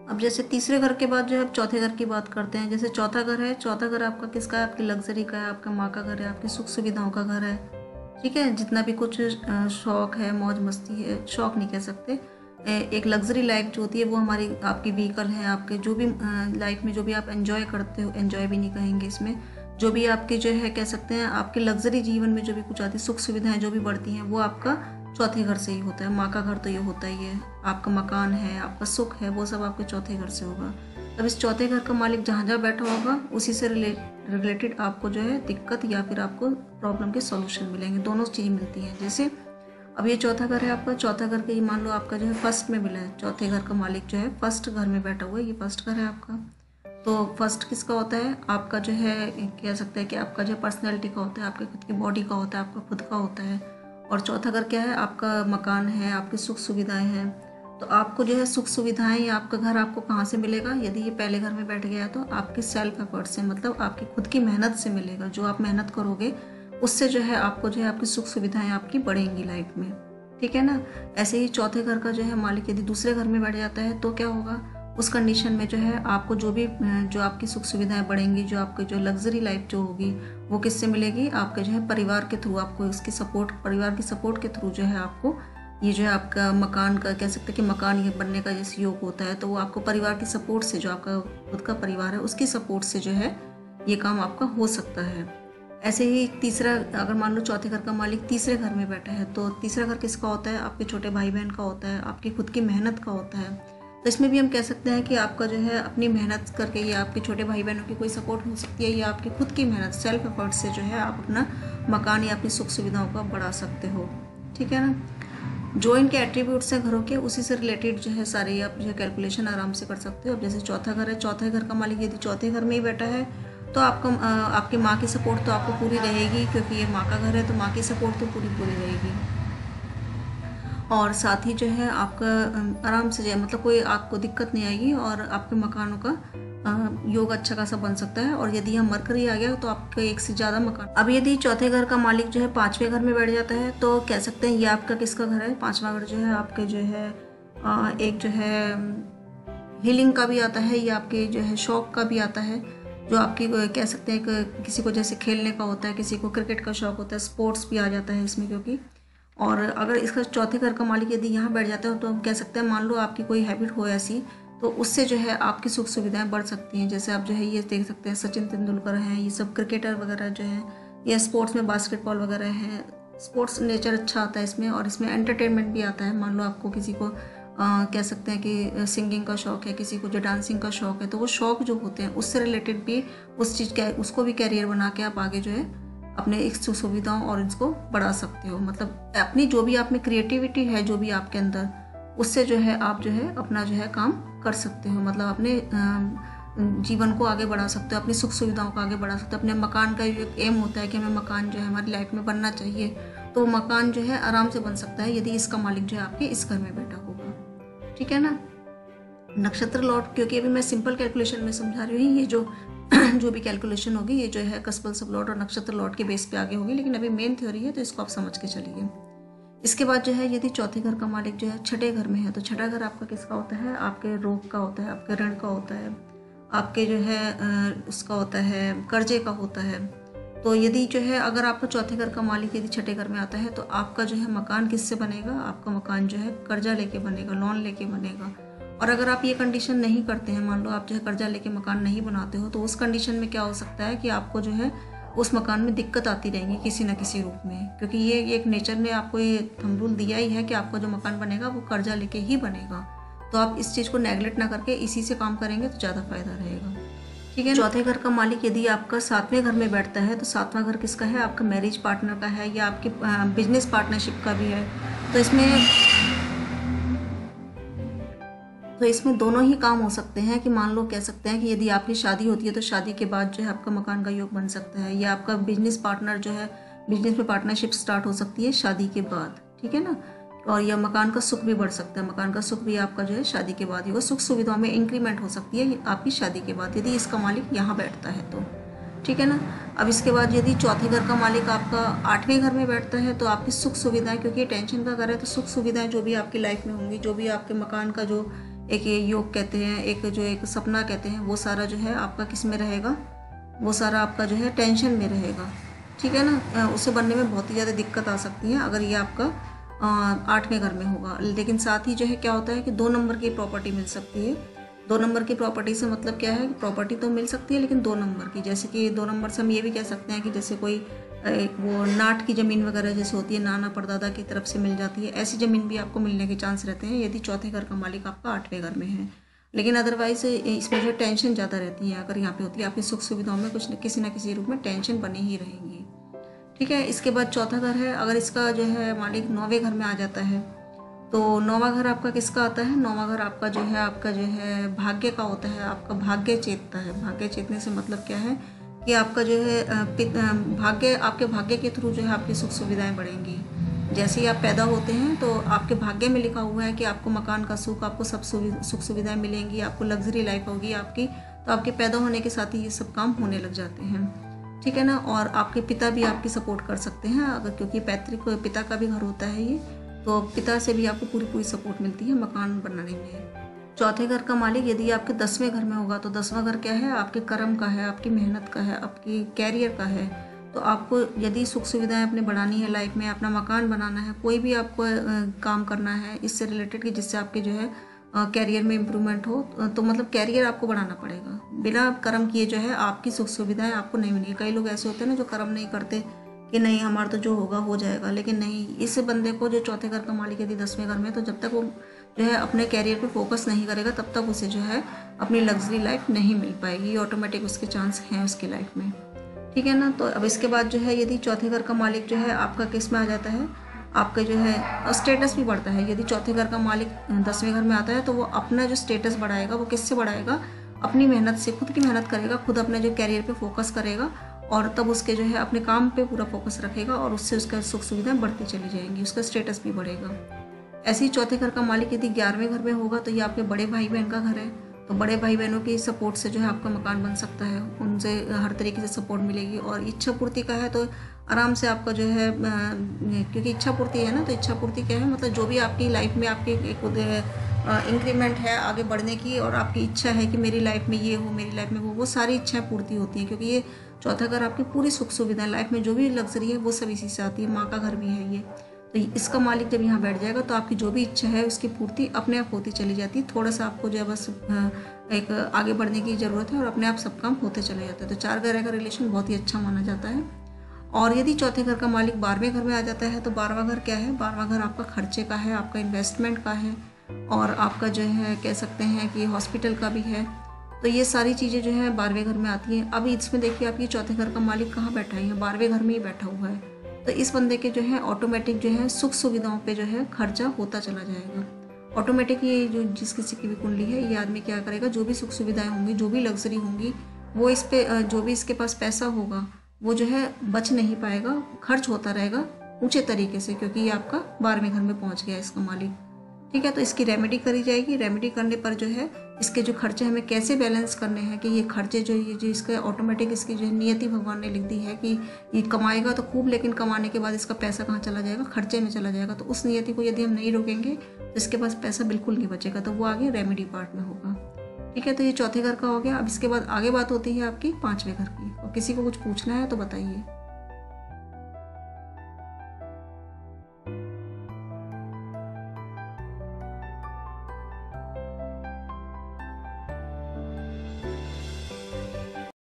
अब जैसे तीसरे घर के बाद जो है अब चौथे घर की बात करते हैं। जैसे चौथा घर है, चौथा घर आपका किसका है? आपकी लग्जरी का है, आपका माँ का घर है, आपकी सुख सुविधाओं का घर है। ठीक है, जितना भी कुछ शौक है, मौज मस्ती है, शौक नहीं कह सकते, एक लग्जरी लाइफ जो होती है वो हमारी आपकी व्हीकल है, आपके जो भी लाइफ में जो भी आप एंजॉय करते हो, एंजॉय भी नहीं कहेंगे इसमें, जो भी आपके जो है कह सकते हैं आपके लग्जरी जीवन में जो भी कुछ आती है, सुख सुविधाएं जो भी बढ़ती हैं, वो आपका चौथे घर से ही होता है। माँ का घर तो ये होता ही है, आपका मकान है, आपका सुख है, वो सब आपके चौथे घर से होगा। अब इस चौथे घर का मालिक जहाँ जहाँ बैठा होगा उसी से रिलेटेड आपको जो है दिक्कत या फिर आपको प्रॉब्लम के सॉल्यूशन मिलेंगे, दोनों चीज़ मिलती हैं। जैसे अब ये चौथा घर है आपका, चौथा घर के ये मान लो आपका जो है फर्स्ट में मिला है, चौथे घर का मालिक जो है फर्स्ट घर में बैठा हुआ है, ये फर्स्ट घर है आपका। तो फर्स्ट किसका होता है? आपका जो है कह सकते हैं कि आपका जो पर्सनैलिटी का होता है, आपके खुद की बॉडी का होता है, आपका खुद का होता है। और चौथा घर क्या है? आपका मकान है, आपकी सुख सुविधाएं हैं। तो आपको जो है सुख सुविधाएं या आपका घर आपको कहाँ से मिलेगा? यदि ये पहले घर में बैठ गया है तो आपके सेल्फ एफर्ट से, मतलब आपकी खुद की मेहनत से मिलेगा। जो आप मेहनत करोगे उससे जो है आपको जो है आपकी सुख सुविधाएं आपकी बढ़ेंगी लाइफ में। ठीक है ना? ऐसे ही चौथे घर का जो है मालिक यदि दूसरे घर में बैठ जाता है तो क्या होगा? उस कंडीशन में जो है आपको जो भी जो आपकी सुख सुविधाएं बढ़ेंगी, जो आपकी जो लग्जरी लाइफ जो होगी वो किससे मिलेगी? आपके जो है परिवार के थ्रू, आपको इसकी सपोर्ट, परिवार की सपोर्ट के थ्रू जो है आपको ये जो है आपका मकान का कह सकते हैं कि मकान ये बनने का जैसे योग होता है, तो वो आपको परिवार की सपोर्ट से, जो आपका खुद का परिवार है उसकी सपोर्ट से जो है ये काम आपका हो सकता है। ऐसे ही तीसरा, अगर मान लो चौथे घर का मालिक तीसरे घर में बैठा है तो तीसरा घर किसका होता है? आपके छोटे भाई बहन का होता है, आपकी खुद की मेहनत का होता है। तो इसमें भी हम कह सकते हैं कि आपका जो है अपनी मेहनत करके या आपके छोटे भाई बहनों की कोई सपोर्ट हो सकती है, या आपकी खुद की मेहनत, सेल्फ एफर्ट से जो है आप अपना मकान या अपनी सुख सुविधाओं को बढ़ा सकते हो। ठीक है ना? जो इनके एट्रीब्यूट्स हैं घरों के, उसी से रिलेटेड जो है सारे आप जो है कैलकुलेशन आराम से कर सकते हो। अब जैसे चौथा घर है, चौथे घर का मालिक यदि चौथे घर में ही बैठा है तो आपका आपकी माँ की सपोर्ट तो आपको पूरी रहेगी, क्योंकि ये माँ का घर है तो माँ की सपोर्ट तो पूरी रहेगी। और साथ ही जो है आपका आराम से जो है मतलब कोई आपको दिक्कत नहीं आएगी और आपके मकानों का योग अच्छा खासा बन सकता है। और यदि हम मरकरी आ गया तो आपके एक से ज़्यादा मकान। अब यदि चौथे घर का मालिक जो है पांचवें घर में बैठ जाता है तो कह सकते हैं ये आपका किसका घर है? पांचवा घर जो है आपके जो है एक जो है हीलिंग का भी आता है, या आपके जो है शौक का भी आता है, जो आपकी कह सकते हैं कि किसी को जैसे खेलने का होता है, किसी को क्रिकेट का शौक होता है, स्पोर्ट्स भी आ जाता है इसमें क्योंकि। और अगर इसका चौथे घर का मालिक यदि यहाँ बैठ जाता है तो हम कह सकते हैं मान लो आपकी कोई हैबिट हो ऐसी, तो उससे जो है आपकी सुख सुविधाएं बढ़ सकती हैं। जैसे आप जो है ये देख सकते हैं सचिन तेंदुलकर हैं, ये सब क्रिकेटर वगैरह जो हैं, या स्पोर्ट्स में बास्केटबॉल वगैरह हैं। स्पोर्ट्स नेचर अच्छा आता है इसमें, और इसमें एंटरटेनमेंट भी आता है। मान लो आपको किसी को कह सकते हैं कि सिंगिंग का शौक है, किसी को जो डांसिंग का शौक है, तो वो शौक जो होते हैं उससे रिलेटेड भी उस चीज़ का उसको भी कैरियर बना के आप आगे जो है अपने एक सुविधाओं और इसको बढ़ा सकते हो। मतलब अपनी जो भी आप में क्रिएटिविटी है, जो भी आपके अंदर, उससे जो है आप जो है अपना जो है काम कर सकते हो। मतलब अपने जीवन को आगे बढ़ा सकते हो, अपनी सुख सुविधाओं को आगे बढ़ा सकते हो। अपने मकान का जो एक एम होता है कि हमें मकान जो है हमारी लाइफ में बनना चाहिए, तो मकान जो है आराम से बन सकता है यदि इसका मालिक जो है आपके इस घर में बैठा होगा। ठीक है ना? नक्षत्र लॉट, क्योंकि अभी मैं सिंपल कैलकुलेशन में समझा रही हूँ, ये जो भी कैलकुलेशन होगी ये जो है कस्पल सब लॉट और नक्षत्र लॉट के बेस पे आगे होगी, लेकिन अभी मेन थ्योरी है तो इसको आप समझ के चलिए। इसके बाद जो है यदि चौथे घर का मालिक जो है छठे घर में है तो छठा घर आपका किसका होता है? आपके रोग का होता है, आपके ऋण का होता है, आपके जो है उसका होता है कर्जे का होता है। तो यदि जो है अगर आपका चौथे घर का मालिक यदि छठे घर में आता है तो आपका जो है मकान किससे बनेगा? आपका मकान जो है कर्जा लेके बनेगा, लोन लेके बनेगा। और अगर आप ये कंडीशन नहीं करते हैं, मान लो आप जो है कर्जा लेके मकान नहीं बनाते हो, तो उस कंडीशन में क्या हो सकता है कि आपको जो है उस मकान में दिक्कत आती रहेंगी किसी न किसी रूप में, क्योंकि ये एक नेचर ने आपको ये थंब रूल दिया ही है कि आपका जो मकान बनेगा वो कर्जा लेके ही बनेगा। तो आप इस चीज़ को नेगलेक्ट ना करके इसी से काम करेंगे तो ज़्यादा फायदा रहेगा। ठीक है? चौथे घर का मालिक यदि आपका सातवें घर में बैठता है तो सातवां घर किसका है? आपका मैरिज पार्टनर का है, या आपके बिजनेस पार्टनरशिप का भी है। तो इसमें दोनों ही काम हो सकते हैं कि मान लो कह सकते हैं कि यदि आपकी शादी होती है तो शादी के बाद जो है आपका मकान का योग बन सकता है, या आपका बिजनेस पार्टनर जो है बिजनेस में पार्टनरशिप स्टार्ट हो सकती है शादी के बाद। ठीक है ना? और यह मकान का सुख भी बढ़ सकता है, मकान का सुख भी आपका जो है शादी के बाद ही होगा। सुख सुविधाओं में इंक्रीमेंट हो सकती है आपकी शादी के बाद यदि इसका मालिक यहाँ बैठता है तो। ठीक है ना? अब इसके बाद यदि चौथे घर का मालिक आपका आठवें घर में बैठता है तो आपकी सुख सुविधाएं, क्योंकि ये टेंशन का घर है, तो सुख सुविधाएं जो भी आपकी लाइफ में होंगी, जो भी आपके मकान का जो एक ये योग कहते हैं, एक जो एक सपना कहते हैं, वो सारा जो है आपका किस में रहेगा, वो सारा आपका जो है टेंशन में रहेगा। ठीक है ना, उसे बनने में बहुत ही ज़्यादा दिक्कत आ सकती है अगर ये आपका 8वें घर में होगा। लेकिन साथ ही जो है क्या होता है कि 2 नंबर की प्रॉपर्टी मिल सकती है। 2 नंबर की प्रॉपर्टी से मतलब क्या है कि प्रॉपर्टी तो मिल सकती है लेकिन 2 नंबर की, जैसे कि 2 नंबर से हम ये भी कह सकते हैं कि जैसे कोई एक वो नाट की ज़मीन वगैरह जैसे होती है, नाना परदादा की तरफ से मिल जाती है, ऐसी ज़मीन भी आपको मिलने के चांस रहते हैं यदि चौथे घर का मालिक आपका 8वें घर में है। लेकिन अदरवाइज इसमें जो टेंशन ज़्यादा रहती है अगर यहाँ पे होती है, आपकी सुख सुविधाओं में कुछ किसी ना किसी रूप में टेंशन बनी ही रहेगी। ठीक है, इसके बाद चौथा घर है, अगर इसका जो है मालिक 9वें घर में आ जाता है तो 9वां घर आपका किसका आता है, 9वां घर आपका जो है भाग्य का होता है, आपका भाग्य चेतता है। भाग्य चेतने से मतलब क्या है कि आपका जो है आपके भाग्य के थ्रू जो है आपकी सुख सुविधाएं बढ़ेंगी। जैसे ही आप पैदा होते हैं तो आपके भाग्य में लिखा हुआ है कि आपको मकान का सुख, आपको सब सुख सुविधाएं मिलेंगी, आपको लग्जरी लाइफ होगी आपकी, तो आपके पैदा होने के साथ ही ये सब काम होने लग जाते हैं। ठीक है ना, और आपके पिता भी आपकी सपोर्ट कर सकते हैं अगर, क्योंकि पैतृक पिता का भी घर होता है ये, तो पिता से भी आपको पूरी सपोर्ट मिलती है मकान बनाने में। चौथे घर का मालिक यदि आपके 10वें घर में होगा तो 10वां घर क्या है, आपके कर्म का है, आपकी मेहनत का है, आपकी कैरियर का है। तो आपको यदि सुख सुविधाएं अपने बढ़ानी है लाइफ में, अपना मकान बनाना है, कोई भी आपको काम करना है इससे रिलेटेड कि जिससे आपके जो है कैरियर में इम्प्रूवमेंट हो, तो मतलब कैरियर आपको बढ़ाना पड़ेगा। बिना कर्म किए जो है आपकी सुख सुविधाएं आपको नहीं मिलेगी। कई लोग ऐसे होते हैं ना जो कर्म नहीं करते कि नहीं हमारा तो जो होगा हो जाएगा, लेकिन नहीं, इस बंदे को जो चौथे घर का मालिक यदि 10वें घर में, तो जब तक वो जो है अपने कैरियर पे फोकस नहीं करेगा तब तक उसे जो है अपनी लग्जरी लाइफ नहीं मिल पाएगी। ऑटोमेटिक उसके चांस हैं उसकी लाइफ में। ठीक है ना, तो अब इसके बाद जो है यदि चौथे घर का मालिक जो है आपका किस में आ जाता है, आपका जो है स्टेटस भी बढ़ता है। यदि चौथे घर का मालिक 10वें घर में आता है तो वो अपना जो स्टेटस बढ़ाएगा वो किससे बढ़ाएगा, अपनी मेहनत से, खुद की मेहनत करेगा, खुद अपने जो कैरियर पे फोकस करेगा और तब उसके जो है अपने काम पे पूरा फोकस रखेगा और उससे उसका सुख सुविधाएं बढ़ती चली जाएंगी, उसका स्टेटस भी बढ़ेगा। ऐसे ही चौथे घर का मालिक यदि 11वें घर में होगा तो ये आपके बड़े भाई बहन का घर है, तो बड़े भाई बहनों की सपोर्ट से जो है आपका मकान बन सकता है, उनसे हर तरीके से सपोर्ट मिलेगी। और इच्छा पूर्ति का है तो आराम से आपका जो है, क्योंकि इच्छा पूर्ति है ना, तो इच्छा पूर्ति क्या है, मतलब जो भी आपकी लाइफ में आपकी एक इंक्रीमेंट है आगे बढ़ने की और आपकी इच्छा है कि मेरी लाइफ में ये हो, मेरी लाइफ में वो सारी इच्छाएं पूर्ति होती हैं, क्योंकि ये चौथा घर आपकी पूरी सुख सुविधाएं लाइफ में जो भी लग्जरी है वो सब इसी से आती है। माँ का घर भी है ये, तो इसका मालिक जब यहाँ बैठ जाएगा तो आपकी जो भी इच्छा है उसकी पूर्ति अपने आप होती चली जाती है। थोड़ा सा आपको जो है बस एक आगे बढ़ने की ज़रूरत है और अपने आप सब काम होते चले जाते हैं। तो 4 घर का रिलेशन बहुत ही अच्छा माना जाता है। और यदि चौथे घर का मालिक 12वें घर में आ जाता है तो 12वां घर क्या है, 12वां घर आपका खर्चे का है, आपका इन्वेस्टमेंट का है और आपका जो है कह सकते हैं कि हॉस्पिटल का भी है। तो ये सारी चीज़ें जो है 12वें घर में आती हैं। अब इसमें देखिए आप ये चौथे घर का मालिक कहाँ बैठा है, 12वें घर में ही बैठा हुआ है। तो इस बंदे के जो है ऑटोमेटिक जो है सुख सुविधाओं पे जो है खर्चा होता चला जाएगा ऑटोमेटिक। ये जो जिस किसी की भी कुंडली है, ये आदमी क्या करेगा, जो भी सुख सुविधाएं होंगी, जो भी लग्जरी होंगी, वो इस पे जो भी इसके पास पैसा होगा वो जो है बच नहीं पाएगा, खर्च होता रहेगा ऊंचे तरीके से, क्योंकि ये आपका 12वें घर में पहुंच गया इसका मालिक। ठीक है, तो इसकी रेमेडी करी जाएगी। रेमेडी करने पर जो है इसके जो खर्चे हमें कैसे बैलेंस करने हैं कि ये खर्चे जो इसके ऑटोमेटिक इसकी जो नियति भगवान ने लिख दी है कि ये कमाएगा तो खूब, लेकिन कमाने के बाद इसका पैसा कहाँ चला जाएगा, खर्चे में चला जाएगा। तो उस नियति को यदि हम नहीं रोकेंगे तो इसके पास पैसा बिल्कुल नहीं बचेगा, तो वो आगे रेमेडी पार्ट में होगा। ठीक है, तो ये चौथे घर का हो गया। अब इसके बाद आगे बात होती है आपकी 5वें घर की। और किसी को कुछ पूछना है तो बताइए।